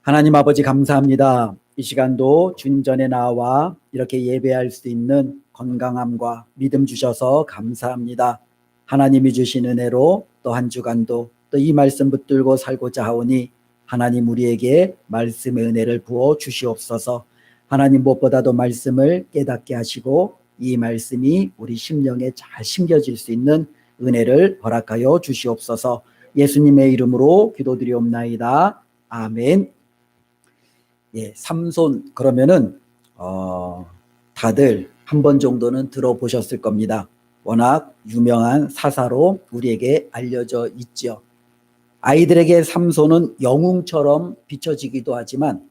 하나님 아버지 감사합니다. 이 시간도 주님 전에 나와 이렇게 예배할 수 있는 건강함과 믿음 주셔서 감사합니다. 하나님이 주신 은혜로 또 한 주간도 또 이 말씀 붙들고 살고자 하오니 하나님 우리에게 말씀의 은혜를 부어 주시옵소서. 하나님 무엇보다도 말씀을 깨닫게 하시고 이 말씀이 우리 심령에 잘 심겨질 수 있는 은혜를 허락하여 주시옵소서. 예수님의 이름으로 기도드리옵나이다. 아멘. 예, 삼손 그러면은 다들 한 번 정도는 들어보셨을 겁니다. 워낙 유명한 사사로 우리에게 알려져 있죠. 아이들에게 삼손은 영웅처럼 비춰지기도 하지만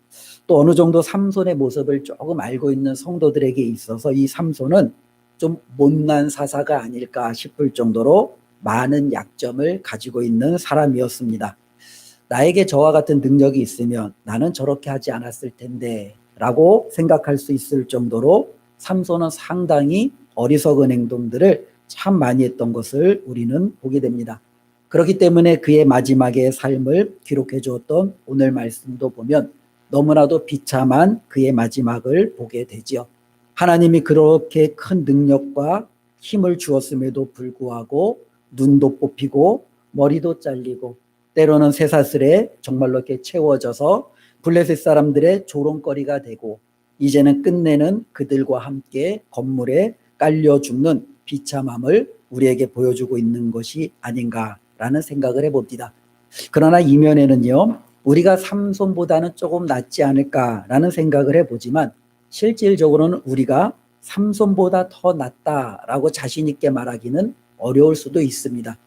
또 어느 정도 삼손의 모습을 조금 알고 있는 성도들에게 있어서 이 삼손은 좀 못난 사사가 아닐까 싶을 정도로 많은 약점을 가지고 있는 사람이었습니다. 나에게 저와 같은 능력이 있으면 나는 저렇게 하지 않았을 텐데 라고 생각할 수 있을 정도로 삼손은 상당히 어리석은 행동들을 참 많이 했던 것을 우리는 보게 됩니다. 그렇기 때문에 그의 마지막의 삶을 기록해 주었던 오늘 말씀도 보면 너무나도 비참한 그의 마지막을 보게 되지요. 하나님이 그렇게 큰 능력과 힘을 주었음에도 불구하고 눈도 뽑히고 머리도 잘리고 때로는 쇠사슬에 정말로 이렇게 채워져서 블레셋 사람들의 조롱거리가 되고 이제는 끝내는 그들과 함께 건물에 깔려 죽는 비참함을 우리에게 보여주고 있는 것이 아닌가라는 생각을 해봅니다. 그러나 이면에는요, 우리가 삼손보다는 조금 낫지 않을까라는 생각을 해보지만 실질적으로는 우리가 삼손보다 더 낫다라고 자신 있게 말하기는 어려울 수도 있습니다.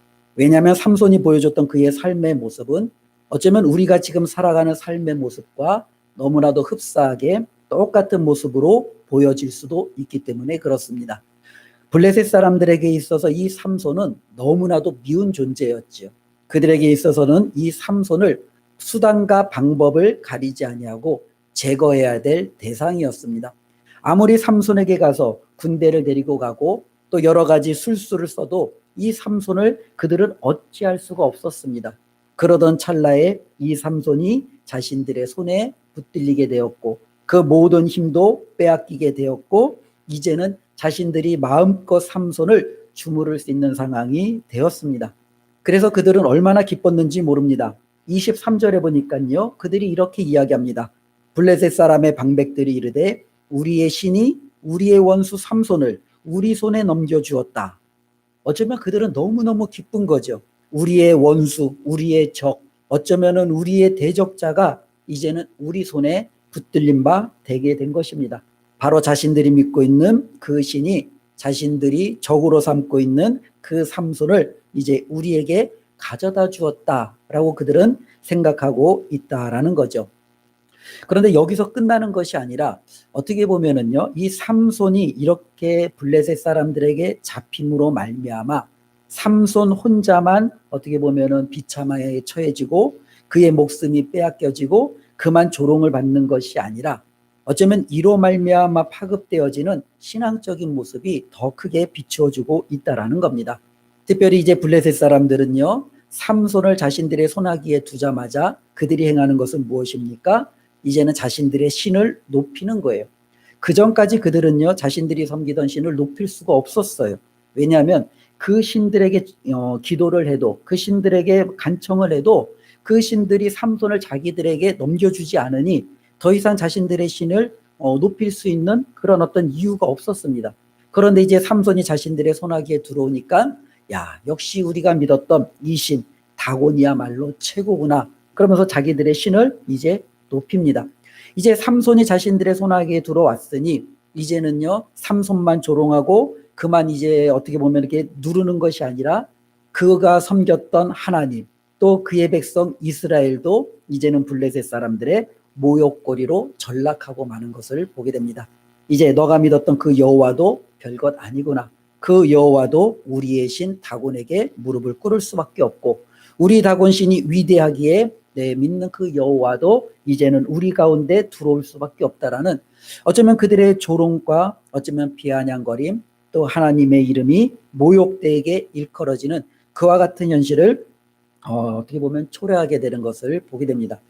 왜냐하면 삼손이 보여줬던 그의 삶의 모습은 어쩌면 우리가 지금 살아가는 삶의 모습과 너무나도 흡사하게 똑같은 모습으로 보여질 수도 있기 때문에 그렇습니다. 블레셋 사람들에게 있어서 이 삼손은 너무나도 미운 존재였지요. 그들에게 있어서는 이 삼손을 수단과 방법을 가리지 아니하고 제거해야 될 대상이었습니다. 아무리 삼손에게 가서 군대를 데리고 가고 또 여러 가지 술수를 써도 이 삼손을 그들은 어찌할 수가 없었습니다. 그러던 찰나에 이 삼손이 자신들의 손에 붙들리게 되었고 그 모든 힘도 빼앗기게 되었고 이제는 자신들이 마음껏 삼손을 주무를 수 있는 상황이 되었습니다. 그래서 그들은 얼마나 기뻤는지 모릅니다. 23절에 보니까요, 그들이 이렇게 이야기합니다. 블레셋 사람의 방백들이 이르되 우리의 신이 우리의 원수 삼손을 우리 손에 넘겨주었다. 어쩌면 그들은 너무너무 기쁜 거죠. 우리의 원수, 우리의 적, 어쩌면은 우리의 대적자가 이제는 우리 손에 붙들린 바 되게 된 것입니다. 바로 자신들이 믿고 있는 그 신이 자신들이 적으로 삼고 있는 그 삼손을 이제 우리에게 가져다 주었다라고 그들은 생각하고 있다라는 거죠. 그런데 여기서 끝나는 것이 아니라 어떻게 보면은요, 이 삼손이 이렇게 블레셋 사람들에게 잡힘으로 말미암아 삼손 혼자만 어떻게 보면은 비참하게 처해지고 그의 목숨이 빼앗겨지고 그만 조롱을 받는 것이 아니라 어쩌면 이로 말미암아 파급되어지는 신앙적인 모습이 더 크게 비추어주고 있다라는 겁니다. 특별히 이제 블레셋 사람들은요, 삼손을 자신들의 손아귀에 두자마자 그들이 행하는 것은 무엇입니까? 이제는 자신들의 신을 높이는 거예요. 그 전까지 그들은요, 자신들이 섬기던 신을 높일 수가 없었어요. 왜냐하면 그 신들에게 기도를 해도 그 신들에게 간청을 해도 그 신들이 삼손을 자기들에게 넘겨주지 않으니 더 이상 자신들의 신을 높일 수 있는 그런 어떤 이유가 없었습니다. 그런데 이제 삼손이 자신들의 손아귀에 들어오니까 야, 역시 우리가 믿었던 이 신 다곤이야말로 최고구나. 그러면서 자기들의 신을 이제 높입니다. 이제 삼손이 자신들의 손아귀에 들어왔으니 이제는요, 삼손만 조롱하고 그만 이제 어떻게 보면 이렇게 누르는 것이 아니라 그가 섬겼던 하나님 또 그의 백성 이스라엘도 이제는 블레셋 사람들의 모욕거리로 전락하고 마는 것을 보게 됩니다. 이제 너가 믿었던 그 여호와도 별것 아니구나. 그 여호와도 우리의 신 다곤에게 무릎을 꿇을 수밖에 없고 우리 다곤 신이 위대하기에 내 믿는 그 여호와도 이제는 우리 가운데 들어올 수밖에 없다라는 어쩌면 그들의 조롱과 어쩌면 비아냥거림 또 하나님의 이름이 모욕되게 일컬어지는 그와 같은 현실을 어떻게 보면 초래하게 되는 것을 보게 됩니다.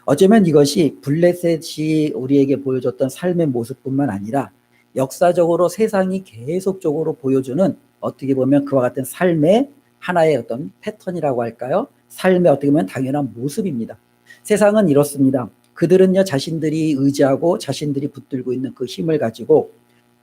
어쩌면 이것이 블레셋이 우리에게 보여줬던 삶의 모습뿐만 아니라 역사적으로 세상이 계속적으로 보여주는 어떻게 보면 그와 같은 삶의 하나의 어떤 패턴이라고 할까요? 삶의 어떻게 보면 당연한 모습입니다. 세상은 이렇습니다. 그들은요, 자신들이 의지하고 자신들이 붙들고 있는 그 힘을 가지고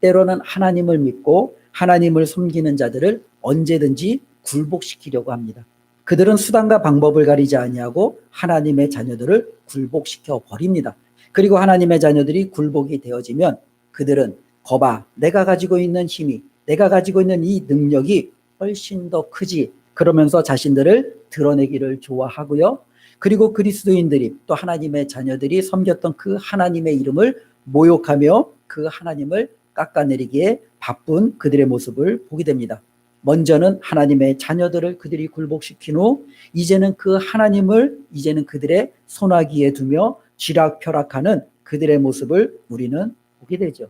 때로는 하나님을 믿고 하나님을 섬기는 자들을 언제든지 굴복시키려고 합니다. 그들은 수단과 방법을 가리지 아니하고 하나님의 자녀들을 굴복시켜 버립니다. 그리고 하나님의 자녀들이 굴복이 되어지면 그들은 거봐, 내가 가지고 있는 힘이, 내가 가지고 있는 이 능력이 훨씬 더 크지, 그러면서 자신들을 드러내기를 좋아하고요. 그리고 그리스도인들이 또 하나님의 자녀들이 섬겼던 그 하나님의 이름을 모욕하며 그 하나님을 깎아내리기에 바쁜 그들의 모습을 보게 됩니다. 먼저는 하나님의 자녀들을 그들이 굴복시킨 후 이제는 그 하나님을 이제는 그들의 손아귀에 두며 쥐락펴락하는 그들의 모습을 우리는 보게 되죠.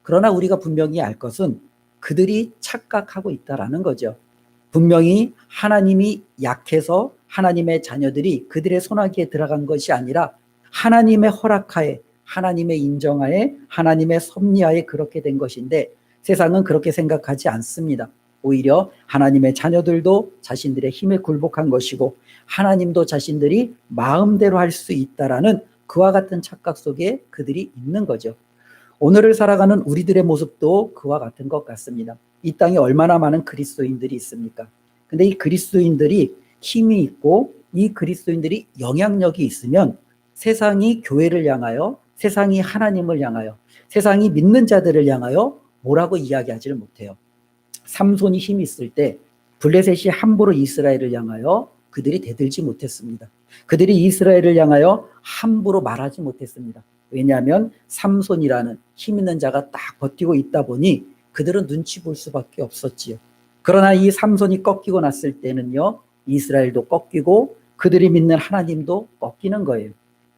그러나 우리가 분명히 알 것은 그들이 착각하고 있다라는 거죠. 분명히 하나님이 약해서 하나님의 자녀들이 그들의 손아귀에 들어간 것이 아니라 하나님의 허락하에, 하나님의 인정하에, 하나님의 섭리하에 그렇게 된 것인데 세상은 그렇게 생각하지 않습니다. 오히려 하나님의 자녀들도 자신들의 힘에 굴복한 것이고 하나님도 자신들이 마음대로 할 수 있다라는 그와 같은 착각 속에 그들이 있는 거죠. 오늘을 살아가는 우리들의 모습도 그와 같은 것 같습니다. 이 땅에 얼마나 많은 그리스도인들이 있습니까? 근데 이 그리스도인들이 힘이 있고 이 그리스도인들이 영향력이 있으면 세상이 교회를 향하여, 세상이 하나님을 향하여, 세상이 믿는 자들을 향하여 뭐라고 이야기하지를 못해요. 삼손이 힘이 있을 때 블레셋이 함부로 이스라엘을 향하여 그들이 대들지 못했습니다. 그들이 이스라엘을 향하여 함부로 말하지 못했습니다. 왜냐하면 삼손이라는 힘 있는 자가 딱 버티고 있다 보니 그들은 눈치 볼 수밖에 없었지요. 그러나 이 삼손이 꺾이고 났을 때는요, 이스라엘도 꺾이고 그들이 믿는 하나님도 꺾이는 거예요.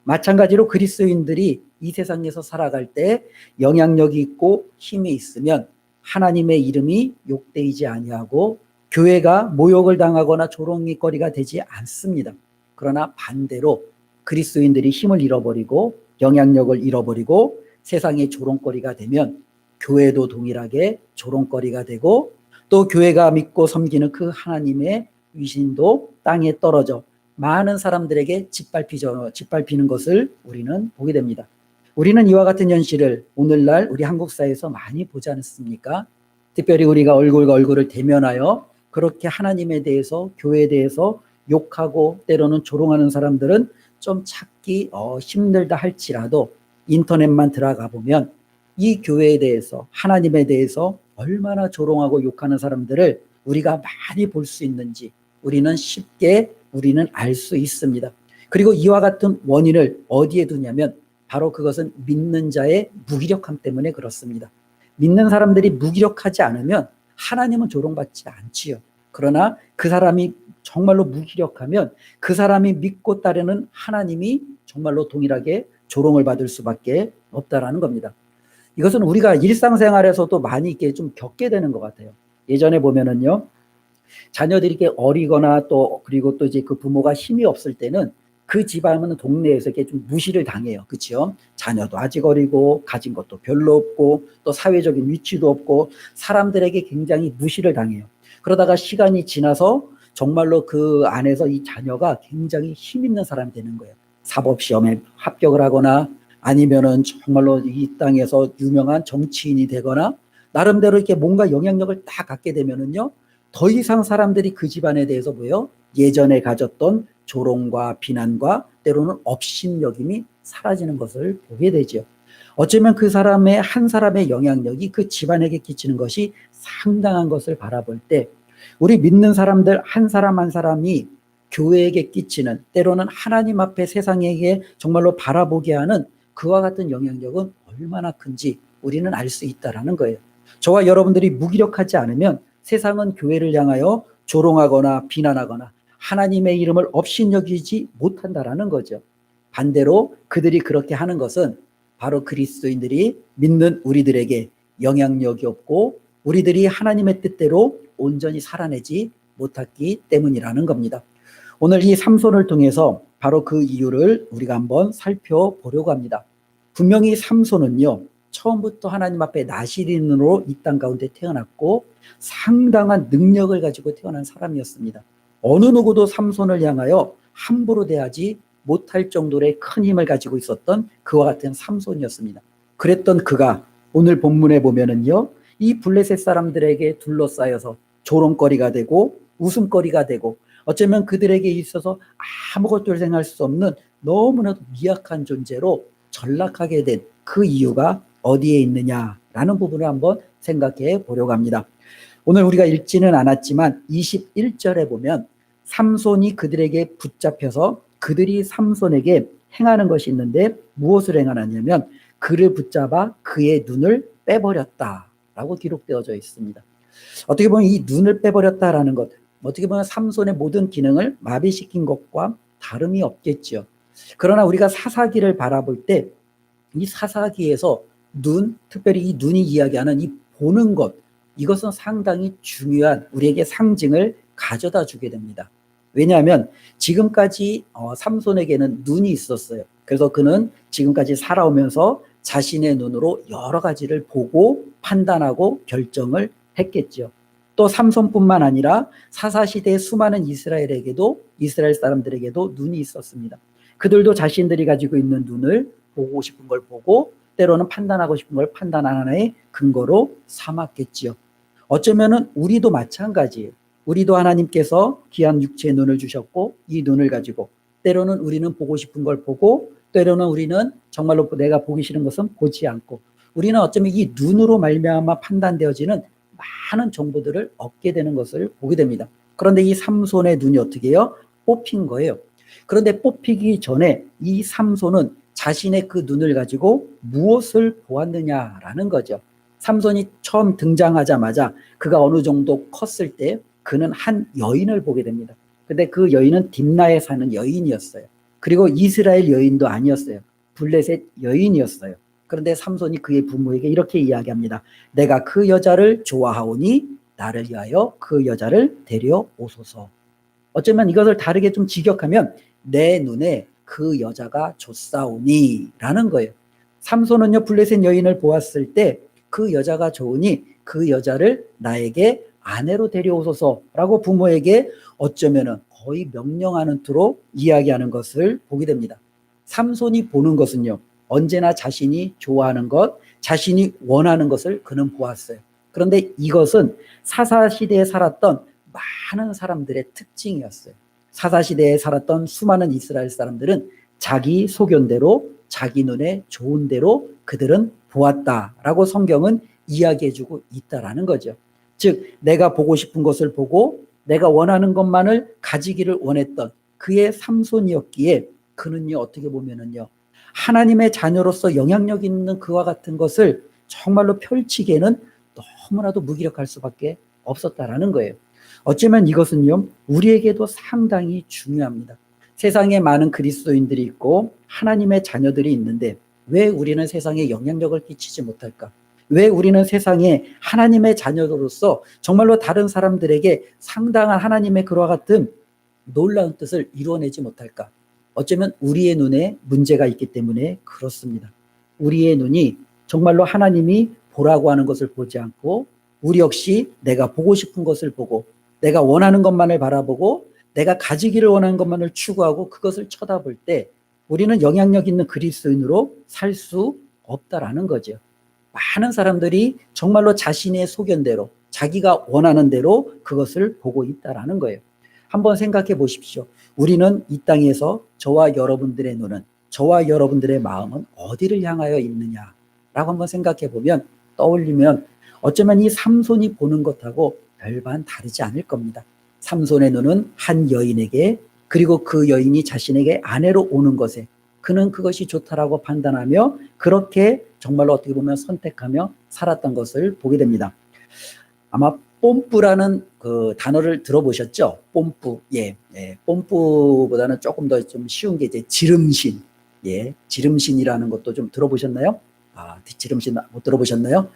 마찬가지로 그리스도인들이 이 세상에서 살아갈 때 영향력이 있고 힘이 있으면 하나님의 이름이 욕되이지 아니하고 교회가 모욕을 당하거나 조롱거리가 되지 않습니다. 그러나 반대로 그리스도인들이 힘을 잃어버리고 영향력을 잃어버리고 세상의 조롱거리가 되면 교회도 동일하게 조롱거리가 되고 또 교회가 믿고 섬기는 그 하나님의 위신도 땅에 떨어져 많은 사람들에게 짓밟히는 것을 우리는 보게 됩니다. 우리는 이와 같은 현실을 오늘날 우리 한국 사회에서 많이 보지 않습니까? 특별히 우리가 얼굴과 얼굴을 대면하여 그렇게 하나님에 대해서, 교회에 대해서 욕하고 때로는 조롱하는 사람들은 좀 찾기 힘들다 할지라도 인터넷만 들어가 보면 이 교회에 대해서, 하나님에 대해서 얼마나 조롱하고 욕하는 사람들을 우리가 많이 볼 수 있는지 우리는 쉽게 알 수 있습니다. 그리고 이와 같은 원인을 어디에 두냐면 바로 그것은 믿는 자의 무기력함 때문에 그렇습니다. 믿는 사람들이 무기력하지 않으면 하나님은 조롱받지 않지요. 그러나 그 사람이 정말로 무기력하면 그 사람이 믿고 따르는 하나님이 정말로 동일하게 조롱을 받을 수밖에 없다라는 겁니다. 이것은 우리가 일상생활에서도 많이 이렇게 좀 겪게 되는 것 같아요. 예전에 보면은요, 자녀들이 이렇게 어리거나 또 그리고 또 이제 그 부모가 힘이 없을 때는 그 집안은 동네에서 이렇게 좀 무시를 당해요. 그렇죠? 자녀도 아직 어리고 가진 것도 별로 없고 또 사회적인 위치도 없고 사람들에게 굉장히 무시를 당해요. 그러다가 시간이 지나서 정말로 그 안에서 이 자녀가 굉장히 힘 있는 사람이 되는 거예요. 사법시험에 합격을 하거나 아니면은 정말로 이 땅에서 유명한 정치인이 되거나 나름대로 이렇게 뭔가 영향력을 딱 갖게 되면은요, 더 이상 사람들이 그 집안에 대해서 뭐예요? 예전에 가졌던 조롱과 비난과 때로는 업신여김이 사라지는 것을 보게 되죠. 어쩌면 그 사람의 한 사람의 영향력이 그 집안에게 끼치는 것이 상당한 것을 바라볼 때 우리 믿는 사람들 한 사람 한 사람이 교회에게 끼치는 때로는 하나님 앞에 세상에게 정말로 바라보게 하는 그와 같은 영향력은 얼마나 큰지 우리는 알 수 있다라는 거예요. 저와 여러분들이 무기력하지 않으면 세상은 교회를 향하여 조롱하거나 비난하거나 하나님의 이름을 업신여기지 못한다라는 거죠. 반대로 그들이 그렇게 하는 것은 바로 그리스도인들이 믿는 우리들에게 영향력이 없고 우리들이 하나님의 뜻대로 온전히 살아내지 못했기 때문이라는 겁니다. 오늘 이 삼손을 통해서 바로 그 이유를 우리가 한번 살펴보려고 합니다. 분명히 삼손은요, 처음부터 하나님 앞에 나시린으로 이 땅 가운데 태어났고 상당한 능력을 가지고 태어난 사람이었습니다. 어느 누구도 삼손을 향하여 함부로 대하지 못할 정도의 큰 힘을 가지고 있었던 그와 같은 삼손이었습니다. 그랬던 그가 오늘 본문에 보면은요, 이 블레셋 사람들에게 둘러싸여서 조롱거리가 되고 웃음거리가 되고 어쩌면 그들에게 있어서 아무것도 생각할 수 없는 너무나도 미약한 존재로 전락하게 된 그 이유가 어디에 있느냐라는 부분을 한번 생각해 보려고 합니다. 오늘 우리가 읽지는 않았지만 21절에 보면 삼손이 그들에게 붙잡혀서 그들이 삼손에게 행하는 것이 있는데 무엇을 행하느냐면 그를 붙잡아 그의 눈을 빼버렸다라고 기록되어져 있습니다. 어떻게 보면 이 눈을 빼버렸다라는 것, 어떻게 보면 삼손의 모든 기능을 마비시킨 것과 다름이 없겠죠. 그러나 우리가 사사기를 바라볼 때 이 사사기에서 눈, 특별히 이 눈이 이야기하는 이 보는 것, 이것은 상당히 중요한 우리에게 상징을 가져다 주게 됩니다. 왜냐하면 지금까지 삼손에게는 눈이 있었어요. 그래서 그는 지금까지 살아오면서 자신의 눈으로 여러 가지를 보고 판단하고 결정을 했겠죠. 또 삼손뿐만 아니라 사사시대의 수많은 이스라엘 사람들에게도 눈이 있었습니다. 그들도 자신들이 가지고 있는 눈을 보고 싶은 걸 보고 때로는 판단하고 싶은 걸 판단하는 하나의 근거로 삼았겠지요. 어쩌면은 우리도 마찬가지예요. 우리도 하나님께서 귀한 육체의 눈을 주셨고 이 눈을 가지고 때로는 우리는 보고 싶은 걸 보고 때로는 우리는 정말로 내가 보기 싫은 것은 보지 않고 우리는 어쩌면 이 눈으로 말미암아 판단되어지는 많은 정보들을 얻게 되는 것을 보게 됩니다. 그런데 이 삼손의 눈이 어떻게 해요? 뽑힌 거예요. 그런데 뽑히기 전에 이 삼손은 자신의 그 눈을 가지고 무엇을 보았느냐라는 거죠. 삼손이 처음 등장하자마자 그가 어느 정도 컸을 때 그는 한 여인을 보게 됩니다. 근데 그 여인은 딥나에 사는 여인이었어요. 그리고 이스라엘 여인도 아니었어요. 블레셋 여인이었어요. 그런데 삼손이 그의 부모에게 이렇게 이야기합니다. 내가 그 여자를 좋아하오니 나를 위하여 그 여자를 데려오소서. 어쩌면 이것을 다르게 좀 직역하면 내 눈에 그 여자가 좋사오니 라는 거예요. 삼손은요 블레셋 여인을 보았을 때 그 여자가 좋으니 그 여자를 나에게 아내로 데려오소서라고 부모에게 어쩌면은 거의 명령하는 투로 이야기하는 것을 보게 됩니다. 삼손이 보는 것은요 언제나 자신이 좋아하는 것, 자신이 원하는 것을 그는 보았어요. 그런데 이것은 사사시대에 살았던 많은 사람들의 특징이었어요. 사사시대에 살았던 수많은 이스라엘 사람들은 자기 소견대로 자기 눈에 좋은 대로 그들은 보았다라고 성경은 이야기해주고 있다라는 거죠. 즉 내가 보고 싶은 것을 보고 내가 원하는 것만을 가지기를 원했던 그의 삼손이었기에 그는요 어떻게 보면은요 하나님의 자녀로서 영향력 있는 그와 같은 것을 정말로 펼치기에는 너무나도 무기력할 수밖에 없었다라는 거예요. 어쩌면 이것은요 우리에게도 상당히 중요합니다. 세상에 많은 그리스도인들이 있고 하나님의 자녀들이 있는데 왜 우리는 세상에 영향력을 끼치지 못할까? 왜 우리는 세상에 하나님의 자녀로서 정말로 다른 사람들에게 상당한 하나님의 그와 같은 놀라운 뜻을 이루어내지 못할까? 어쩌면 우리의 눈에 문제가 있기 때문에 그렇습니다. 우리의 눈이 정말로 하나님이 보라고 하는 것을 보지 않고 우리 역시 내가 보고 싶은 것을 보고 내가 원하는 것만을 바라보고 내가 가지기를 원하는 것만을 추구하고 그것을 쳐다볼 때 우리는 영향력 있는 그리스도인으로 살 수 없다라는 거죠. 많은 사람들이 정말로 자신의 소견대로 자기가 원하는 대로 그것을 보고 있다라는 거예요. 한번 생각해 보십시오. 우리는 이 땅에서 저와 여러분들의 눈은 저와 여러분들의 마음은 어디를 향하여 있느냐라고 한번 생각해 보면 떠올리면 어쩌면 이 삼손이 보는 것하고 별반 다르지 않을 겁니다. 삼손의 눈은 한 여인에게 그리고 그 여인이 자신에게 아내로 오는 것에 그는 그것이 좋다라고 판단하며 그렇게 정말로 어떻게 보면 선택하며 살았던 것을 보게 됩니다. 아마 뽐뿌라는 그 단어를 들어보셨죠? 뽐뿌. 뽐뿌보다는 조금 더 좀 쉬운 게 이제 지름신. 지름신이라는 것도 좀 들어보셨나요? 지름신 못 들어보셨나요?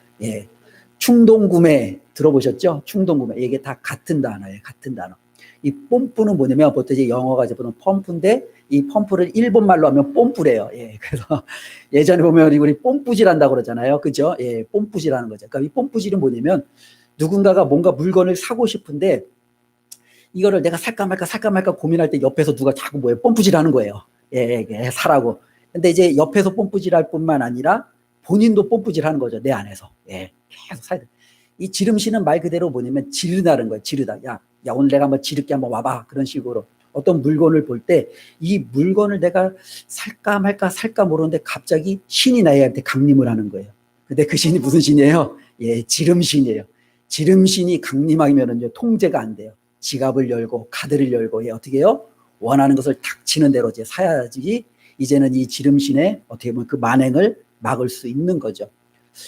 충동구매 들어보셨죠? 충동구매. 이게 다 같은 단어예요. 같은 단어. 이 뽐뿌는 뭐냐면 보통 이제 영어가 이제 보통 펌프인데 이 펌프를 일본 말로 하면 뽐뿌래요. 예, 그래서 예전에 보면 우리 뽐뿌질 한다고 그러잖아요. 그죠? 예, 뽐뿌질 하는 거죠. 그러니까 이 뽐뿌질은 뭐냐면 누군가가 뭔가 물건을 사고 싶은데 이거를 내가 살까 말까 고민할 때 옆에서 누가 자꾸 뭐예요? 뽐뿌질 하는 거예요. 예, 예, 사라고. 근데 이제 옆에서 뽐뿌질 할 뿐만 아니라 본인도 뽐뿌질 하는 거죠. 내 안에서. 예, 계속 사야 돼. 이 지름신은 말 그대로 뭐냐면 지르다는 거예요. 지르다. 야, 오늘 내가 한번 지를게 한번 와봐. 그런 식으로. 어떤 물건을 볼 때 이 물건을 내가 살까 말까 모르는데 갑자기 신이 나한테 강림을 하는 거예요. 근데 그 신이 무슨 신이에요? 예, 지름신이에요. 지름신이 강림하면은요, 통제가 안 돼요. 지갑을 열고 카드를 열고, 예, 어떻게 해요? 원하는 것을 닥치는 대로 이제 사야지 이제는 이 지름신에 어떻게 보면 그 만행을 막을 수 있는 거죠.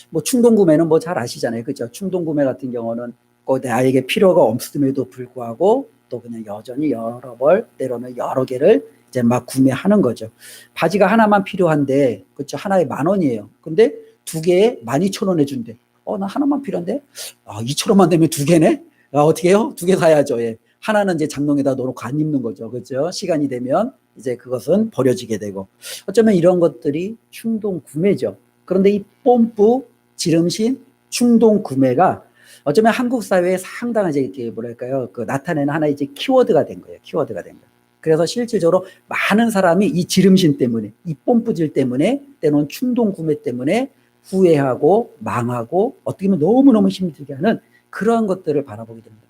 뭐 충동구매는 뭐 잘 아시잖아요. 그죠? 충동구매 같은 경우는 나에게 필요가 없음에도 불구하고 또 그냥 여전히 여러 벌, 때로는 여러 개를 이제 막 구매하는 거죠. 바지가 하나만 필요한데, 그렇죠? 하나에 10,000원이에요. 근데 두 개에 12,000원에 준대. 나 하나만 필요한데? 2,000원만 되면 두 개네? 어떻게 해요? 두 개 사야죠. 예. 하나는 이제 장롱에다 넣어놓고 안 입는 거죠. 그죠? 시간이 되면 이제 그것은 버려지게 되고. 어쩌면 이런 것들이 충동 구매죠. 그런데 이 뽐뿌, 지름신, 충동 구매가 어쩌면 한국 사회에 상당한 이제 이렇게 뭐랄까요, 그 나타내는 하나의 이제 키워드가 된 거예요. 키워드가 된 거예요. 그래서 실질적으로 많은 사람이 이 지름신 때문에, 이 뽐뿌질 때문에, 때로는 충동 구매 때문에 후회하고 망하고 어떻게 보면 너무너무 힘들게 하는 그러한 것들을 바라보게 됩니다.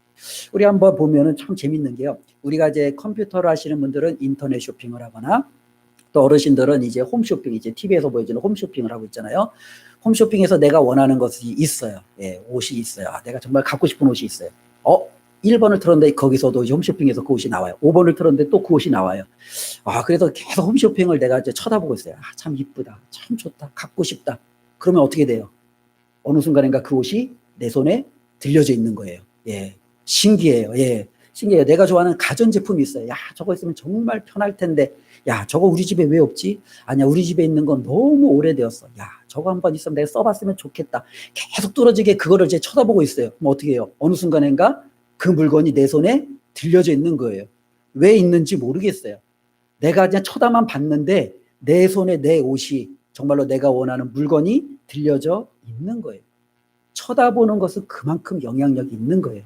우리 한번 보면은 참 재밌는 게요. 우리가 이제 컴퓨터를 하시는 분들은 인터넷 쇼핑을 하거나 또 어르신들은 이제 홈쇼핑, 이제 TV에서 보여주는 홈쇼핑을 하고 있잖아요. 홈쇼핑에서 내가 원하는 것이 있어요. 예, 옷이 있어요. 내가 정말 갖고 싶은 옷이 있어요. 1번을 틀었는데 거기서도 이제 홈쇼핑에서 그 옷이 나와요. 5번을 틀었는데 또 그 옷이 나와요. 그래서 계속 홈쇼핑을 내가 이제 쳐다보고 있어요. 참 이쁘다. 참 좋다. 갖고 싶다. 그러면 어떻게 돼요? 어느 순간인가 그 옷이 내 손에 들려져 있는 거예요. 예. 신기해요. 예. 신기해요. 내가 좋아하는 가전제품이 있어요. 야, 저거 있으면 정말 편할 텐데. 야, 저거 우리 집에 왜 없지? 아니야, 우리 집에 있는 건 너무 오래되었어. 야, 저거 한번 있으면 내가 써봤으면 좋겠다. 계속 뚫어지게 그거를 이제 쳐다보고 있어요. 그럼 어떻게 해요? 어느 순간인가 그 물건이 내 손에 들려져 있는 거예요. 왜 있는지 모르겠어요. 내가 그냥 쳐다만 봤는데 내 손에 내 옷이 정말로 내가 원하는 물건이 들려져 있는 거예요. 쳐다보는 것은 그만큼 영향력이 있는 거예요.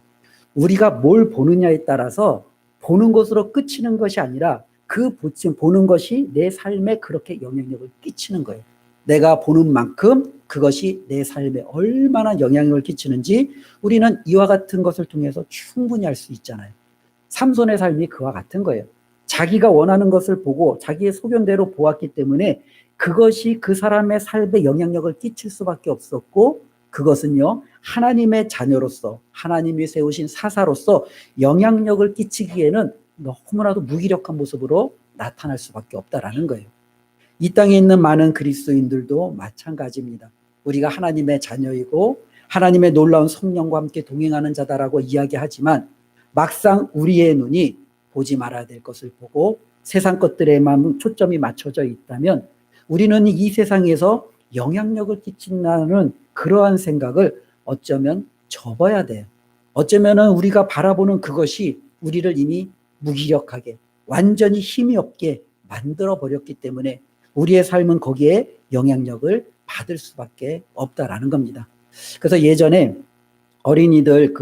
우리가 뭘 보느냐에 따라서 보는 것으로 그치는 것이 아니라 그 보는 것이 내 삶에 그렇게 영향력을 끼치는 거예요. 내가 보는 만큼 그것이 내 삶에 얼마나 영향력을 끼치는지 우리는 이와 같은 것을 통해서 충분히 알 수 있잖아요. 삼손의 삶이 그와 같은 거예요. 자기가 원하는 것을 보고 자기의 소견대로 보았기 때문에 그것이 그 사람의 삶에 영향력을 끼칠 수밖에 없었고, 그것은요, 하나님의 자녀로서 하나님이 세우신 사사로서 영향력을 끼치기에는 너무나도 무기력한 모습으로 나타날 수밖에 없다라는 거예요. 이 땅에 있는 많은 그리스도인들도 마찬가지입니다. 우리가 하나님의 자녀이고 하나님의 놀라운 성령과 함께 동행하는 자다라고 이야기하지만 막상 우리의 눈이 보지 말아야 될 것을 보고 세상 것들에만 초점이 맞춰져 있다면 우리는 이 세상에서 영향력을 끼친다는 그러한 생각을 어쩌면 접어야 돼요. 어쩌면은 우리가 바라보는 그것이 우리를 이미 무기력하게 완전히 힘이 없게 만들어 버렸기 때문에 우리의 삶은 거기에 영향력을 받을 수밖에 없다라는 겁니다. 그래서 예전에 어린이들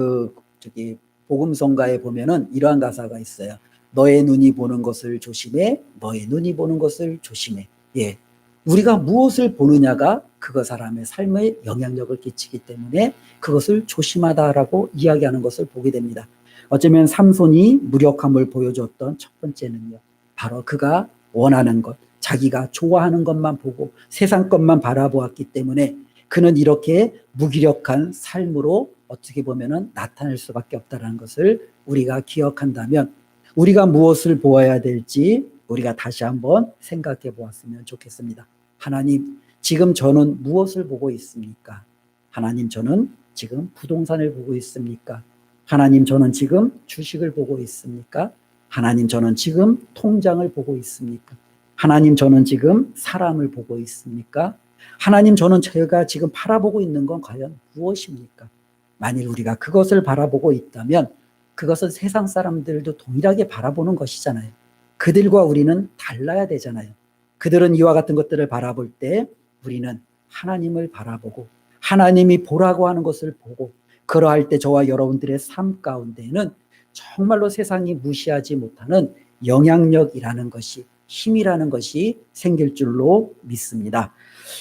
복음성가에 보면은 이러한 가사가 있어요. 너의 눈이 보는 것을 조심해. 너의 눈이 보는 것을 조심해. 예. 우리가 무엇을 보느냐가 그거 사람의 삶에 영향력을 끼치기 때문에 그것을 조심하다라고 이야기하는 것을 보게 됩니다. 어쩌면 삼손이 무력함을 보여줬던 첫 번째는요, 바로 그가 원하는 것, 자기가 좋아하는 것만 보고 세상 것만 바라보았기 때문에 그는 이렇게 무기력한 삶으로 어떻게 보면은 나타날 수밖에 없다는 것을 우리가 기억한다면 우리가 무엇을 보아야 될지 우리가 다시 한번 생각해 보았으면 좋겠습니다. 하나님, 지금 저는 무엇을 보고 있습니까? 하나님, 저는 지금 부동산을 보고 있습니까? 하나님, 저는 지금 주식을 보고 있습니까? 하나님, 저는 지금 통장을 보고 있습니까? 하나님, 저는 지금 사람을 보고 있습니까? 하나님, 저는 제가 지금 바라보고 있는 건 과연 무엇입니까? 만일 우리가 그것을 바라보고 있다면 그것은 세상 사람들도 동일하게 바라보는 것이잖아요. 그들과 우리는 달라야 되잖아요. 그들은 이와 같은 것들을 바라볼 때 우리는 하나님을 바라보고 하나님이 보라고 하는 것을 보고, 그러할 때 저와 여러분들의 삶 가운데는 정말로 세상이 무시하지 못하는 영향력이라는 것이, 힘이라는 것이 생길 줄로 믿습니다.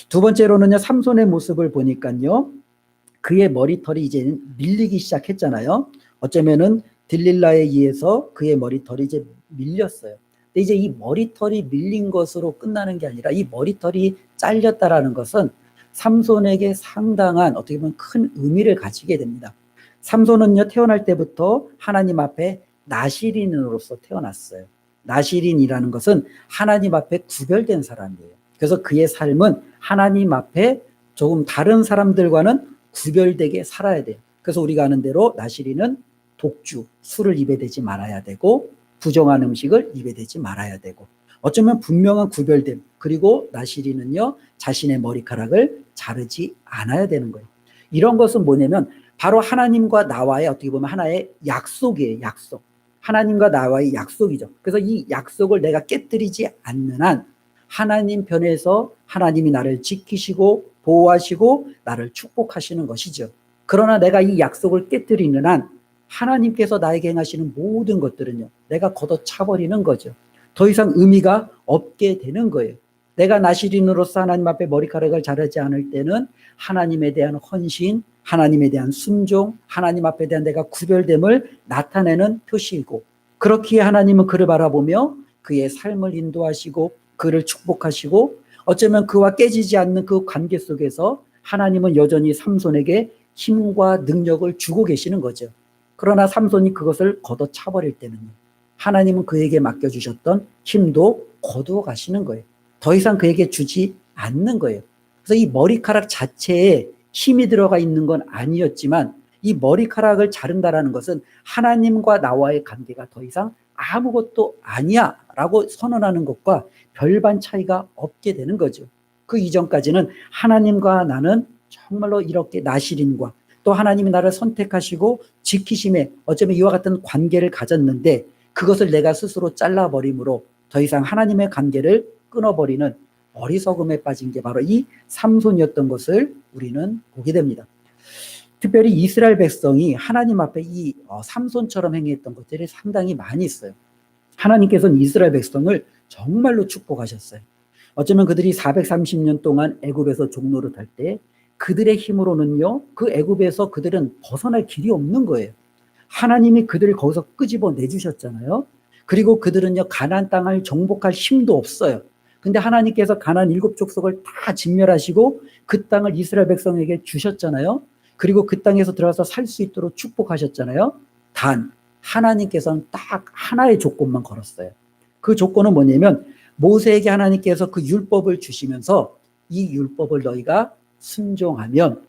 두 번째로는요, 삼손의 모습을 보니까요, 그의 머리털이 이제 밀리기 시작했잖아요. 어쩌면은 딜릴라에 의해서 그의 머리털이 이제 밀렸어요. 근데 이제 이 머리털이 밀린 것으로 끝나는 게 아니라 이 머리털이 잘렸다라는 것은 삼손에게 상당한, 어떻게 보면 큰 의미를 가지게 됩니다. 삼손은요, 태어날 때부터 하나님 앞에 나실인으로서 태어났어요. 나실인이라는 것은 하나님 앞에 구별된 사람이에요. 그래서 그의 삶은 하나님 앞에 조금 다른 사람들과는 구별되게 살아야 돼요. 그래서 우리가 아는 대로 나실인은 독주, 술을 입에 대지 말아야 되고, 부정한 음식을 입에 대지 말아야 되고, 어쩌면 분명한 구별됨, 그리고 나실인은요, 자신의 머리카락을 자르지 않아야 되는 거예요. 이런 것은 뭐냐면 바로 하나님과 나와의, 어떻게 보면 하나의 약속이에요. 약속. 하나님과 나와의 약속이죠. 그래서 이 약속을 내가 깨뜨리지 않는 한 하나님 편에서 하나님이 나를 지키시고 보호하시고 나를 축복하시는 것이죠. 그러나 내가 이 약속을 깨뜨리는 한 하나님께서 나에게 행하시는 모든 것들은요, 내가 걷어차버리는 거죠. 더 이상 의미가 없게 되는 거예요. 내가 나실인으로서 하나님 앞에 머리카락을 자르지 않을 때는 하나님에 대한 헌신, 하나님에 대한 순종, 하나님 앞에 대한 내가 구별됨을 나타내는 표시이고, 그렇기에 하나님은 그를 바라보며 그의 삶을 인도하시고 그를 축복하시고, 어쩌면 그와 깨지지 않는 그 관계 속에서 하나님은 여전히 삼손에게 힘과 능력을 주고 계시는 거죠. 그러나 삼손이 그것을 걷어차버릴 때는요, 하나님은 그에게 맡겨주셨던 힘도 거두어 가시는 거예요. 더 이상 그에게 주지 않는 거예요. 그래서 이 머리카락 자체에 힘이 들어가 있는 건 아니었지만, 이 머리카락을 자른다라는 것은 하나님과 나와의 관계가 더 이상 아무것도 아니야 라고 선언하는 것과 별반 차이가 없게 되는 거죠. 그 이전까지는 하나님과 나는 정말로 이렇게 나실인과 또 하나님이 나를 선택하시고 지키심에 어쩌면 이와 같은 관계를 가졌는데, 그것을 내가 스스로 잘라버림으로 더 이상 하나님의 관계를 끊어버리는 어리석음에 빠진 게 바로 이 삼손이었던 것을 우리는 보게 됩니다. 특별히 이스라엘 백성이 하나님 앞에 이 삼손처럼 행했던 것들이 상당히 많이 있어요. 하나님께서는 이스라엘 백성을 정말로 축복하셨어요. 어쩌면 그들이 430년 동안 애굽에서 종노릇할 때 그들의 힘으로는요, 그 애굽에서 그들은 벗어날 길이 없는 거예요. 하나님이 그들을 거기서 끄집어 내주셨잖아요. 그리고 그들은요, 가나안 땅을 정복할 힘도 없어요. 근데 하나님께서 가나안 7족속을 다 진멸하시고 그 땅을 이스라엘 백성에게 주셨잖아요. 그리고 그 땅에서 들어가서 살 수 있도록 축복하셨잖아요. 단 하나님께서는 딱 하나의 조건만 걸었어요. 그 조건은 뭐냐면, 모세에게 하나님께서 그 율법을 주시면서 이 율법을 너희가 순종하면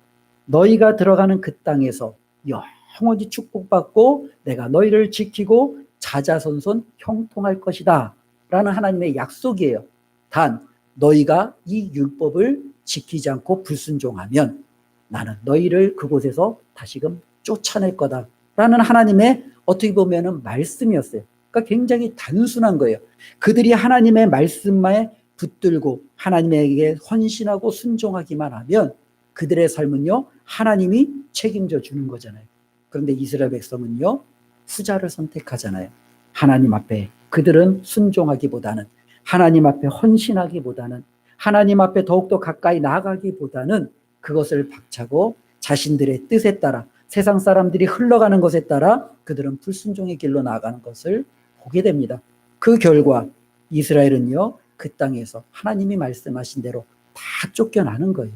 너희가 들어가는 그 땅에서 영원히 축복받고 내가 너희를 지키고 자자손손 형통할 것이다 라는 하나님의 약속이에요. 단 너희가 이 율법을 지키지 않고 불순종하면 나는 너희를 그곳에서 다시금 쫓아낼 거다 라는 하나님의 어떻게 보면은 말씀이었어요. 그러니까 굉장히 단순한 거예요. 그들이 하나님의 말씀에 붙들고 하나님에게 헌신하고 순종하기만 하면 그들의 삶은요, 하나님이 책임져 주는 거잖아요. 그런데 이스라엘 백성은요, 후자를 선택하잖아요. 하나님 앞에 그들은 순종하기보다는, 하나님 앞에 헌신하기보다는, 하나님 앞에 더욱더 가까이 나아가기보다는 그것을 박차고 자신들의 뜻에 따라, 세상 사람들이 흘러가는 것에 따라 그들은 불순종의 길로 나아가는 것을 보게 됩니다. 그 결과 이스라엘은요, 그 땅에서 하나님이 말씀하신 대로 다 쫓겨나는 거예요.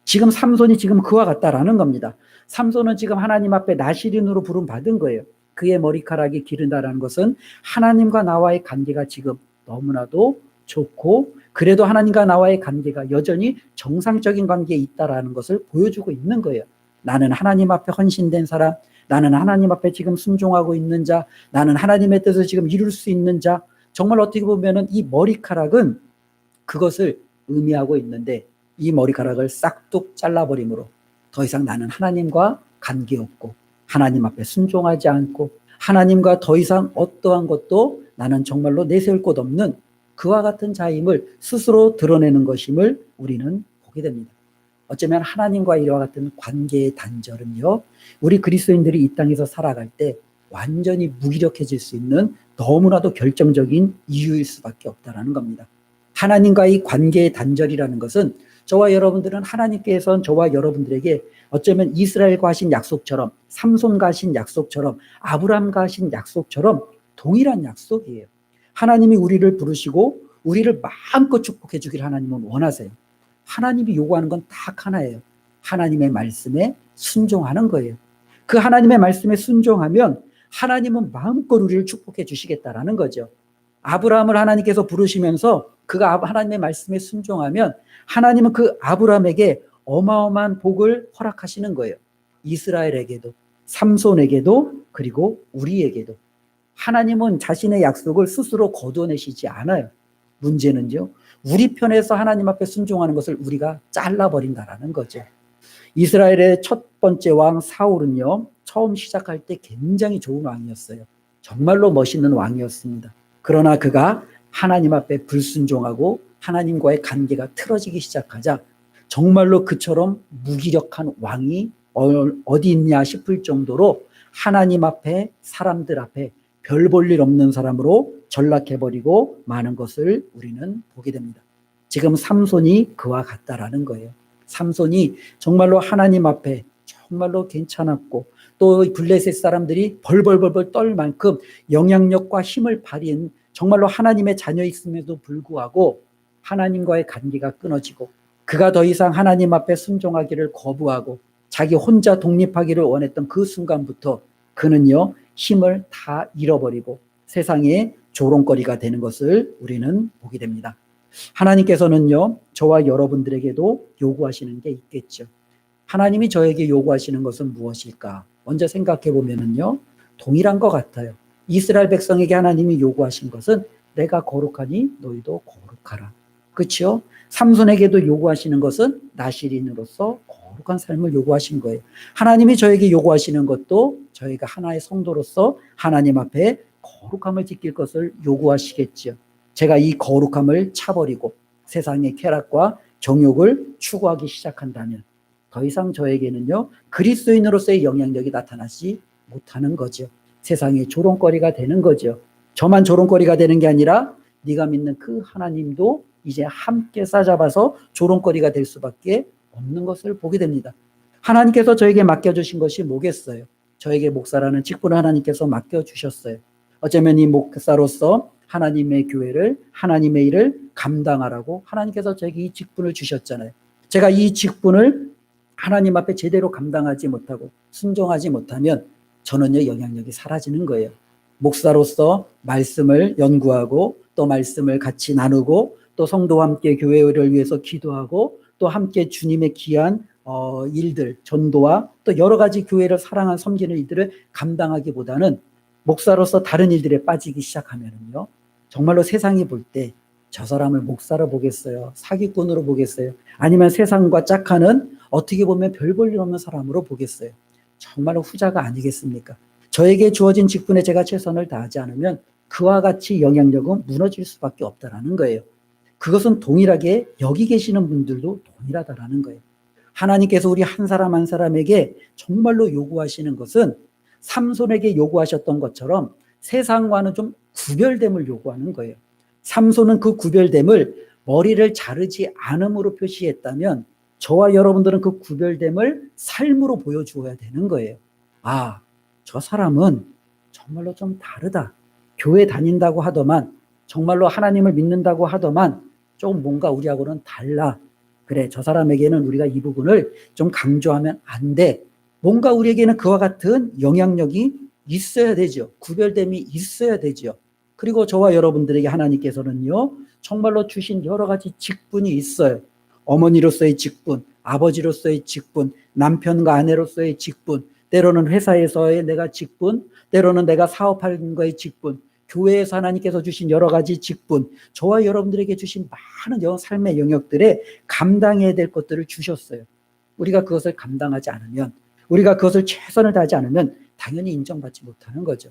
지금 삼손이 지금 그와 같다라는 겁니다. 삼손은 지금 하나님 앞에 나실인으로 부름받은 거예요. 그의 머리카락이 기른다라는 것은 하나님과 나와의 관계가 지금 너무나도 좋고, 그래도 하나님과 나와의 관계가 여전히 정상적인 관계에 있다라는 것을 보여주고 있는 거예요. 나는 하나님 앞에 헌신된 사람, 나는 하나님 앞에 지금 순종하고 있는 자, 나는 하나님의 뜻을 지금 이룰 수 있는 자. 정말 어떻게 보면은 이 머리카락은 그것을 의미하고 있는데, 이 머리카락을 싹둑 잘라버림으로 더 이상 나는 하나님과 관계없고 하나님 앞에 순종하지 않고 하나님과 더 이상 어떠한 것도 나는 정말로 내세울 곳 없는 그와 같은 자임을 스스로 드러내는 것임을 우리는 보게 됩니다. 어쩌면 하나님과 이와 같은 관계의 단절은요, 우리 그리스도인들이 이 땅에서 살아갈 때 완전히 무기력해질 수 있는 너무나도 결정적인 이유일 수밖에 없다는 겁니다. 하나님과의 관계의 단절이라는 것은 저와 여러분들은 하나님께서는 저와 여러분들에게 어쩌면 이스라엘과 하신 약속처럼, 삼손과 하신 약속처럼, 아브라함과 하신 약속처럼 동일한 약속이에요. 하나님이 우리를 부르시고 우리를 마음껏 축복해 주길 하나님은 원하세요. 하나님이 요구하는 건 딱 하나예요. 하나님의 말씀에 순종하는 거예요. 그 하나님의 말씀에 순종하면 하나님은 마음껏 우리를 축복해 주시겠다라는 거죠. 아브라함을 하나님께서 부르시면서 그가 하나님의 말씀에 순종하면 하나님은 그 아브라함에게 어마어마한 복을 허락하시는 거예요. 이스라엘에게도, 삼손에게도, 그리고 우리에게도. 하나님은 자신의 약속을 스스로 거둬내시지 않아요. 문제는요, 우리 편에서 하나님 앞에 순종하는 것을 우리가 잘라버린다라는 거죠. 이스라엘의 첫 번째 왕 사울은요, 처음 시작할 때 굉장히 좋은 왕이었어요. 정말로 멋있는 왕이었습니다. 그러나 그가 하나님 앞에 불순종하고 하나님과의 관계가 틀어지기 시작하자 정말로 그처럼 무기력한 왕이 어디 있냐 싶을 정도로 하나님 앞에, 사람들 앞에 별 볼 일 없는 사람으로 전락해버리고 마는 것을 우리는 보게 됩니다. 지금 삼손이 그와 같다라는 거예요. 삼손이 정말로 하나님 앞에 정말로 괜찮았고 또 블레셋 사람들이 벌벌벌벌 떨 만큼 영향력과 힘을 발휘한 정말로 하나님의 자녀였음에도 불구하고 하나님과의 관계가 끊어지고 그가 더 이상 하나님 앞에 순종하기를 거부하고 자기 혼자 독립하기를 원했던 그 순간부터 그는요, 힘을 다 잃어버리고 세상에 조롱거리가 되는 것을 우리는 보게 됩니다. 하나님께서는요, 저와 여러분들에게도 요구하시는 게 있겠죠. 하나님이 저에게 요구하시는 것은 무엇일까? 먼저 생각해 보면은요, 동일한 것 같아요. 이스라엘 백성에게 하나님이 요구하신 것은 내가 거룩하니 너희도 거룩하라. 그렇죠? 삼손에게도 요구하시는 것은 나실인으로서 거룩한 삶을 요구하신 거예요. 하나님이 저에게 요구하시는 것도 저희가 하나의 성도로서 하나님 앞에 거룩함을 지킬 것을 요구하시겠죠. 제가 이 거룩함을 차버리고 세상의 쾌락과 정욕을 추구하기 시작한다면 더 이상 저에게는요, 그리스도인으로서의 영향력이 나타나지 못하는 거죠. 세상의 조롱거리가 되는 거죠. 저만 조롱거리가 되는 게 아니라 네가 믿는 그 하나님도 이제 함께 싸잡아서 조롱거리가 될 수밖에 없는 것을 보게 됩니다. 하나님께서 저에게 맡겨주신 것이 뭐겠어요? 저에게 목사라는 직분을 하나님께서 맡겨주셨어요. 어쩌면 이 목사로서 하나님의 교회를, 하나님의 일을 감당하라고 하나님께서 저에게 이 직분을 주셨잖아요. 제가 이 직분을 하나님 앞에 제대로 감당하지 못하고 순종하지 못하면 저는요, 영향력이 사라지는 거예요. 목사로서 말씀을 연구하고 또 말씀을 같이 나누고 또 성도와 함께 교회를 위해서 기도하고 또 함께 주님의 귀한 일들, 전도와 또 여러 가지 교회를 사랑한 섬기는 일들을 감당하기보다는 목사로서 다른 일들에 빠지기 시작하면요, 정말로 세상이 볼 때 저 사람을 목사로 보겠어요? 사기꾼으로 보겠어요? 아니면 세상과 짝하는 어떻게 보면 별 볼 일 없는 사람으로 보겠어요? 정말로 후자가 아니겠습니까? 저에게 주어진 직분에 제가 최선을 다하지 않으면 그와 같이 영향력은 무너질 수밖에 없다라는 거예요. 그것은 동일하게 여기 계시는 분들도 동일하다라는 거예요. 하나님께서 우리 한 사람 한 사람에게 정말로 요구하시는 것은 삼손에게 요구하셨던 것처럼 세상과는 좀 구별됨을 요구하는 거예요. 삼손은 그 구별됨을 머리를 자르지 않음으로 표시했다면 저와 여러분들은 그 구별됨을 삶으로 보여주어야 되는 거예요. 아, 저 사람은 정말로 좀 다르다. 교회 다닌다고 하더만, 정말로 하나님을 믿는다고 하더만 조금 뭔가 우리하고는 달라. 그래, 저 사람에게는 우리가 이 부분을 좀 강조하면 안 돼. 뭔가 우리에게는 그와 같은 영향력이 있어야 되죠. 구별됨이 있어야 되죠. 그리고 저와 여러분들에게 하나님께서는요, 정말로 주신 여러 가지 직분이 있어요. 어머니로서의 직분, 아버지로서의 직분, 남편과 아내로서의 직분, 때로는 회사에서의 내가 직분, 때로는 내가 사업하는 거의 직분, 교회에서 하나님께서 주신 여러 가지 직분, 저와 여러분들에게 주신 많은 삶의 영역들에 감당해야 될 것들을 주셨어요. 우리가 그것을 감당하지 않으면, 우리가 그것을 최선을 다하지 않으면 당연히 인정받지 못하는 거죠.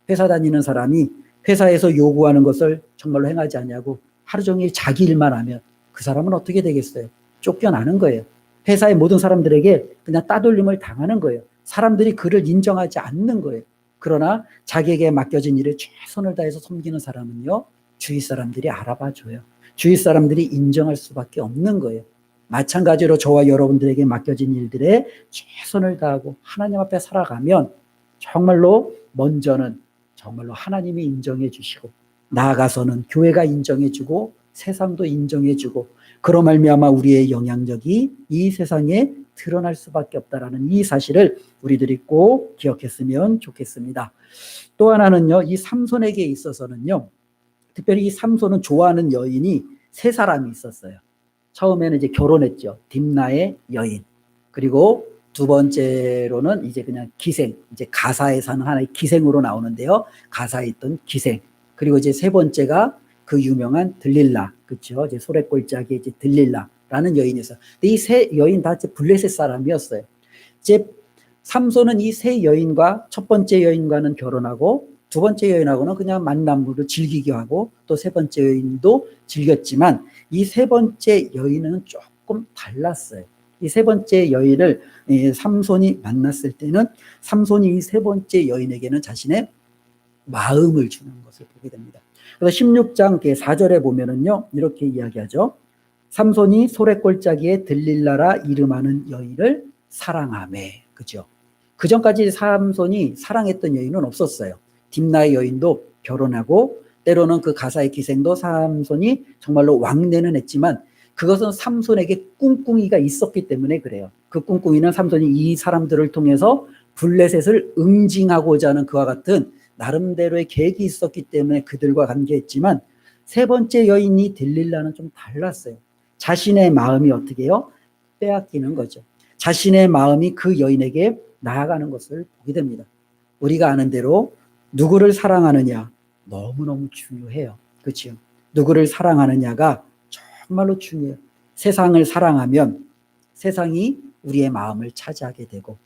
회사 다니는 사람이 회사에서 요구하는 것을 정말로 행하지 않냐고 하루 종일 자기 일만 하면 그 사람은 어떻게 되겠어요? 쫓겨나는 거예요. 회사의 모든 사람들에게 그냥 따돌림을 당하는 거예요. 사람들이 그를 인정하지 않는 거예요. 그러나 자기에게 맡겨진 일에 최선을 다해서 섬기는 사람은요, 주위 사람들이 알아봐줘요. 주위 사람들이 인정할 수밖에 없는 거예요. 마찬가지로 저와 여러분들에게 맡겨진 일들에 최선을 다하고 하나님 앞에 살아가면 정말로 먼저는 정말로 하나님이 인정해 주시고, 나아가서는 교회가 인정해 주고 세상도 인정해 주고, 그로 말미암아 우리의 영향력이 이 세상에 드러날 수밖에 없다라는 이 사실을 우리들이 꼭 기억했으면 좋겠습니다. 또 하나는요, 이 삼손에게 있어서는요, 특별히 이 삼손은 좋아하는 여인이 세 사람이 있었어요. 처음에는 이제 결혼했죠. 딥나의 여인. 그리고 두 번째로는 이제 그냥 기생, 이제 가사에 사는 하나의 기생으로 나오는데요. 가사에 있던 기생. 그리고 이제 세 번째가 그 유명한 들릴라, 그렇죠? 이제 소래골짜기에 이제 들릴라라는 여인이었어요. 근데 이 세 여인 다 블레셋 사람이었어요. 이제 삼손은 이 세 여인과 첫 번째 여인과는 결혼하고 두 번째 여인하고는 그냥 만남으로 즐기게 하고 또 세 번째 여인도 즐겼지만 이 세 번째 여인은 조금 달랐어요. 이 세 번째 여인을 삼손이 만났을 때는 삼손이 이 세 번째 여인에게는 자신의 마음을 주는 것을 보게 됩니다. 그래서 16장 4절에 보면은요, 이렇게 이야기하죠. 삼손이 소래골짜기에 들릴라라 이름하는 여인을 사랑하매. 그죠? 그 전까지 삼손이 사랑했던 여인은 없었어요. 딥나의 여인도 결혼하고 때로는 그 가사의 기생도 삼손이 정말로 왕래는 했지만 그것은 삼손에게 꿍꿍이가 있었기 때문에 그래요. 그 꿍꿍이는 삼손이 이 사람들을 통해서 블레셋을 응징하고자 하는 그와 같은 나름대로의 계획이 있었기 때문에 그들과 관계했지만 세 번째 여인이 들릴라는 좀 달랐어요. 자신의 마음이 어떻게 해요? 빼앗기는 거죠. 자신의 마음이 그 여인에게 나아가는 것을 보게 됩니다. 우리가 아는 대로 누구를 사랑하느냐 너무너무 중요해요. 그렇죠? 누구를 사랑하느냐가 정말로 중요해요. 세상을 사랑하면 세상이 우리의 마음을 차지하게 되고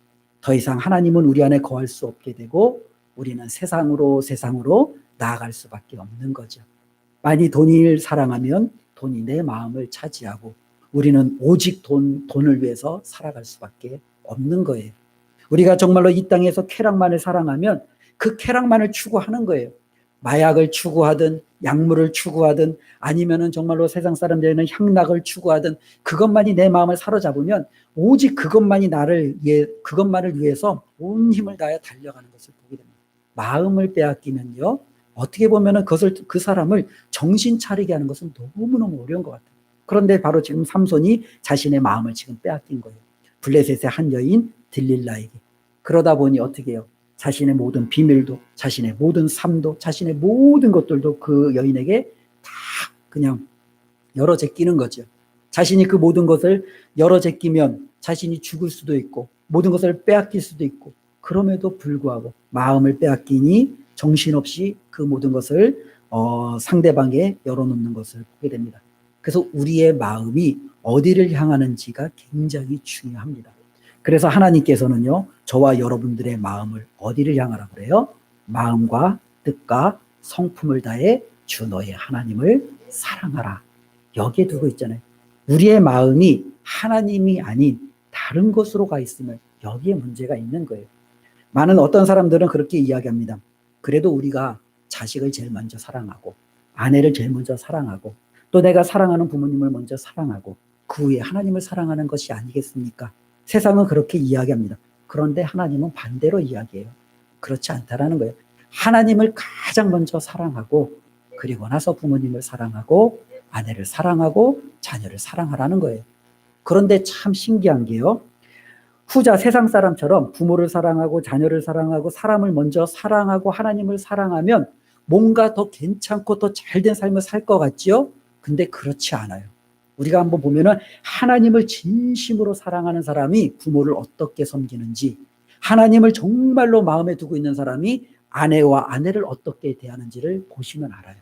더 이상 하나님은 우리 안에 거할 수 없게 되고 우리는 세상으로 나아갈 수밖에 없는 거죠. 많이 돈을 사랑하면 돈이 내 마음을 차지하고 우리는 오직 돈을 위해서 살아갈 수밖에 없는 거예요. 우리가 정말로 이 땅에서 쾌락만을 사랑하면 그 쾌락만을 추구하는 거예요. 마약을 추구하든 약물을 추구하든 아니면은 정말로 세상 사람들에는 향락을 추구하든 그것만이 내 마음을 사로잡으면 오직 그것만을 위해서 온 힘을 다해 달려가는 것을 보게 됩니다. 마음을 빼앗기면요, 어떻게 보면은 그 사람을 정신 차리게 하는 것은 너무너무 어려운 것 같아요. 그런데 바로 지금 삼손이 자신의 마음을 지금 빼앗긴 거예요. 블레셋의 한 여인 들릴라에게. 그러다 보니 어떻게 해요? 자신의 모든 비밀도, 자신의 모든 삶도, 자신의 모든 것들도 그 여인에게 다 그냥 열어 제끼는 거죠. 자신이 그 모든 것을 열어 제끼면 자신이 죽을 수도 있고 모든 것을 빼앗길 수도 있고 그럼에도 불구하고 마음을 빼앗기니 정신없이 그 모든 것을 상대방에 열어놓는 것을 보게 됩니다. 그래서 우리의 마음이 어디를 향하는지가 굉장히 중요합니다. 그래서 하나님께서는요, 저와 여러분들의 마음을 어디를 향하라고 그래요? 마음과 뜻과 성품을 다해 주 너의 하나님을 사랑하라. 여기에 두고 있잖아요. 우리의 마음이 하나님이 아닌 다른 것으로 가 있으면 여기에 문제가 있는 거예요. 많은 어떤 사람들은 그렇게 이야기합니다. 그래도 우리가 자식을 제일 먼저 사랑하고 아내를 제일 먼저 사랑하고 또 내가 사랑하는 부모님을 먼저 사랑하고 그 후에 하나님을 사랑하는 것이 아니겠습니까? 세상은 그렇게 이야기합니다. 그런데 하나님은 반대로 이야기해요. 그렇지 않다라는 거예요. 하나님을 가장 먼저 사랑하고 그리고 나서 부모님을 사랑하고 아내를 사랑하고 자녀를 사랑하라는 거예요. 그런데 참 신기한 게요. 후자 세상 사람처럼 부모를 사랑하고 자녀를 사랑하고 사람을 먼저 사랑하고 하나님을 사랑하면 뭔가 더 괜찮고 더 잘된 삶을 살 것 같지요? 근데 그렇지 않아요. 우리가 한번 보면은 하나님을 진심으로 사랑하는 사람이 부모를 어떻게 섬기는지, 하나님을 정말로 마음에 두고 있는 사람이 아내와 아내를 어떻게 대하는지를 보시면 알아요.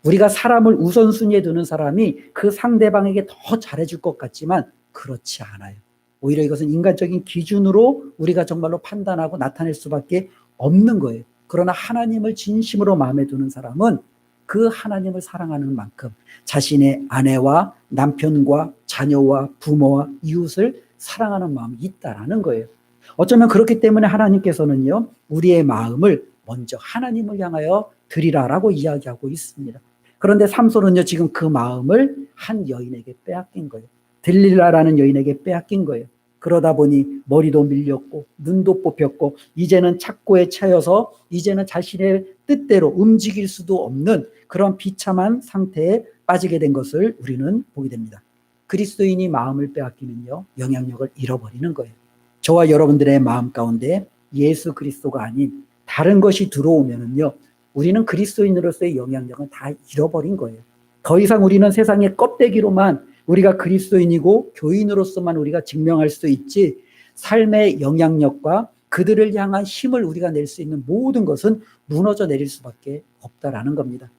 우리가 사람을 우선순위에 두는 사람이 그 상대방에게 더 잘해줄 것 같지만 그렇지 않아요. 오히려 이것은 인간적인 기준으로 우리가 정말로 판단하고 나타낼 수밖에 없는 거예요. 그러나 하나님을 진심으로 마음에 두는 사람은 그 하나님을 사랑하는 만큼 자신의 아내와 남편과 자녀와 부모와 이웃을 사랑하는 마음이 있다라는 거예요. 어쩌면 그렇기 때문에 하나님께서는요, 우리의 마음을 먼저 하나님을 향하여 드리라라고 이야기하고 있습니다. 그런데 삼손은요, 지금 그 마음을 한 여인에게 빼앗긴 거예요. 들릴라라는 여인에게 빼앗긴 거예요. 그러다 보니 머리도 밀렸고 눈도 뽑혔고 이제는 착고에 차여서 이제는 자신의 뜻대로 움직일 수도 없는 그런 비참한 상태에 빠지게 된 것을 우리는 보게 됩니다. 그리스도인이 마음을 빼앗기면요, 영향력을 잃어버리는 거예요. 저와 여러분들의 마음 가운데 예수 그리스도가 아닌 다른 것이 들어오면은요, 우리는 그리스도인으로서의 영향력은 다 잃어버린 거예요. 더 이상 우리는 세상의 껍데기로만 우리가 그리스도인이고 교인으로서만 우리가 증명할 수 있지, 삶의 영향력과 그들을 향한 힘을 우리가 낼 수 있는 모든 것은 무너져 내릴 수밖에 없다라는 겁니다.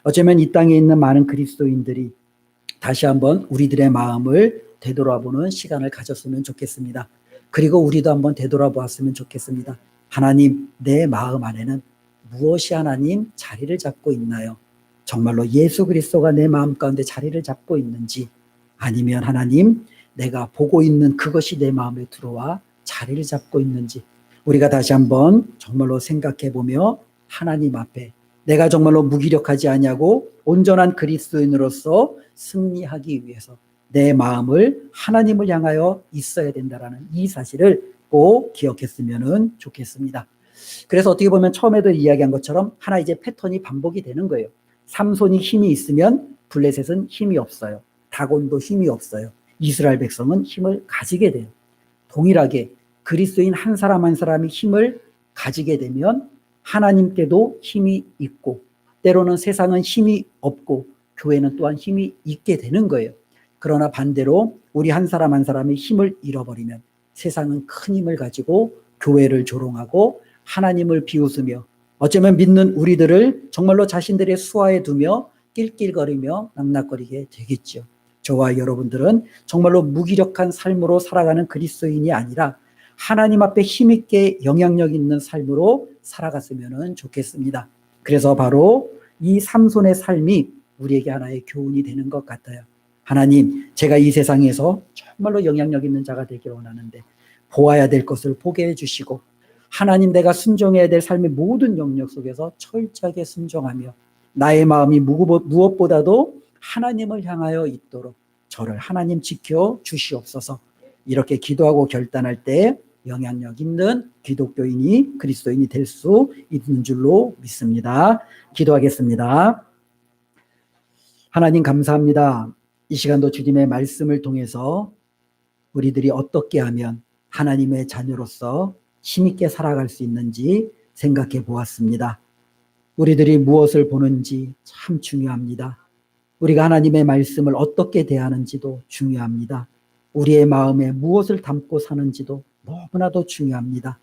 어쩌면 이 땅에 있는 많은 그리스도인들이 다시 한번 우리들의 마음을 되돌아보는 시간을 가졌으면 좋겠습니다. 그리고 우리도 한번 되돌아보았으면 좋겠습니다. 하나님, 내 마음 안에는 무엇이 하나님 자리를 잡고 있나요? 정말로 예수 그리스도가 내 마음 가운데 자리를 잡고 있는지, 아니면 하나님, 내가 보고 있는 그것이 내 마음에 들어와 자리를 잡고 있는지, 우리가 다시 한번 정말로 생각해 보며 하나님 앞에 내가 정말로 무기력하지 아니하고 온전한 그리스도인으로서 승리하기 위해서 내 마음을 하나님을 향하여 있어야 된다라는 이 사실을 꼭 기억했으면 좋겠습니다. 그래서 어떻게 보면 처음에도 이야기한 것처럼 하나 이제 패턴이 반복이 되는 거예요. 삼손이 힘이 있으면 블레셋은 힘이 없어요. 다곤도 힘이 없어요. 이스라엘 백성은 힘을 가지게 돼요. 동일하게 그리스도인 한 사람 한 사람이 힘을 가지게 되면 하나님께도 힘이 있고, 때로는 세상은 힘이 없고 교회는 또한 힘이 있게 되는 거예요. 그러나 반대로 우리 한 사람 한 사람이 힘을 잃어버리면 세상은 큰 힘을 가지고 교회를 조롱하고 하나님을 비웃으며 어쩌면 믿는 우리들을 정말로 자신들의 수하에 두며 낄낄거리며 낙낙거리게 되겠죠. 저와 여러분들은 정말로 무기력한 삶으로 살아가는 그리스도인이 아니라 하나님 앞에 힘있게 영향력 있는 삶으로 살아갔으면 좋겠습니다. 그래서 바로 이 삼손의 삶이 우리에게 하나의 교훈이 되는 것 같아요. 하나님, 제가 이 세상에서 정말로 영향력 있는 자가 되길 원하는데 보아야 될 것을 보게 해주시고, 하나님, 내가 순종해야 될 삶의 모든 영역 속에서 철저하게 순종하며 나의 마음이 무엇보다도 하나님을 향하여 있도록 저를 하나님 지켜 주시옵소서. 이렇게 기도하고 결단할 때 영향력 있는 기독교인이, 그리스도인이 될 수 있는 줄로 믿습니다. 기도하겠습니다. 하나님, 감사합니다. 이 시간도 주님의 말씀을 통해서 우리들이 어떻게 하면 하나님의 자녀로서 힘있게 살아갈 수 있는지 생각해 보았습니다. 우리들이 무엇을 보는지 참 중요합니다. 우리가 하나님의 말씀을 어떻게 대하는지도 중요합니다. 우리의 마음에 무엇을 담고 사는지도 너무나도 중요합니다.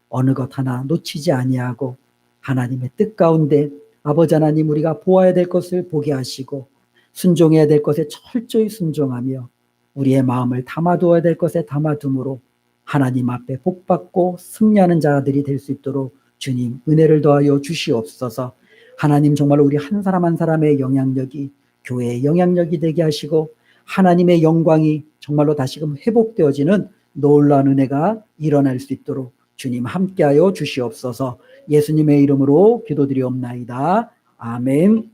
어느 것 하나 놓치지 아니하고 하나님의 뜻 가운데 아버지 하나님, 우리가 보아야 될 것을 보게 하시고 순종해야 될 것에 철저히 순종하며 우리의 마음을 담아두어야 될 것에 담아둠으로 하나님 앞에 복받고 승리하는 자들이 될 수 있도록 주님 은혜를 더하여 주시옵소서. 하나님, 정말로 우리 한 사람 한 사람의 영향력이 교회의 영향력이 되게 하시고 하나님의 영광이 정말로 다시금 회복되어지는 놀라운 은혜가 일어날 수 있도록 주님 함께하여 주시옵소서. 예수님의 이름으로 기도드리옵나이다. 아멘.